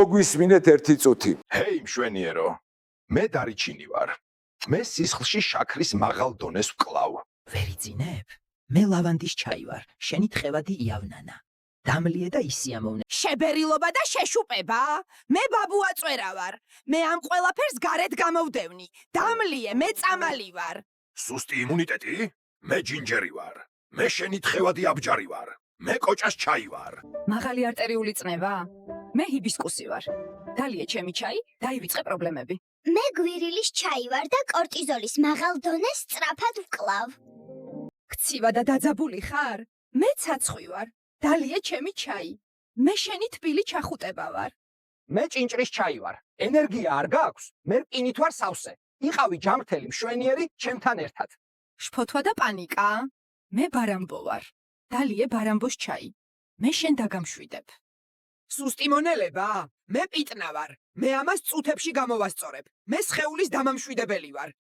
მოგვისმინეთ ერთი წუთი. ჰეი მშვენიერო, მე დარიჩინი ვარ. მე სისხლში შაქრის მაღალ დონეს ვკლავ. ვერიძინებ? მე ლავანდის ჩაი ვარ, შენი თხევადი იავნანა. დამლიე და ისიამოვნე. შებერილობა და შეშუპება? მე ბაბუაწვერა ვარ. მე ამ ყველაფერს გარეთ გამოვდევნი. დამლიე, მე წამალი ვარ. სუსტი იმუნიტეტი? მე ჯინჯერი ვარ. მე შენი თხევადი აბჯარი ვარ. მე კოჭას ჩაი ვარ. მაღალი არტერიული წნევა? მე ჰიბისკუსი ვარ. დალიე ჩემი ჩაი, დაივიწყე პრობლემები. მე გვირილის ჩაი ვარ და კორტიზოლის მაღალ დონეს სწრაფად ვკლავ. ქცივა და დაძაბული ხარ? მე ცაცხვი ვარ. დალიე ჩემი ჩაი. მე შენი თბილი ჩახუტება ვარ. მე ჭინჭრის ჩაი ვარ. ენერგია არ გაქვს? მე რკინით ვარ სავსე. იყავი ჯამრთელი მშვენიერი ჩემთან ერთად. შფოთვა და პანიკა? მე ბარამბო ვარ. დალიე ბარამბოს ჩაი. მე შენ დაგამშვიდებ. სუსტი მონელება? მე პიტნა ვარ. მე ამას წუთებში გამოვასწორებ. მე სხეულის დამამშვიდებელი ვარ.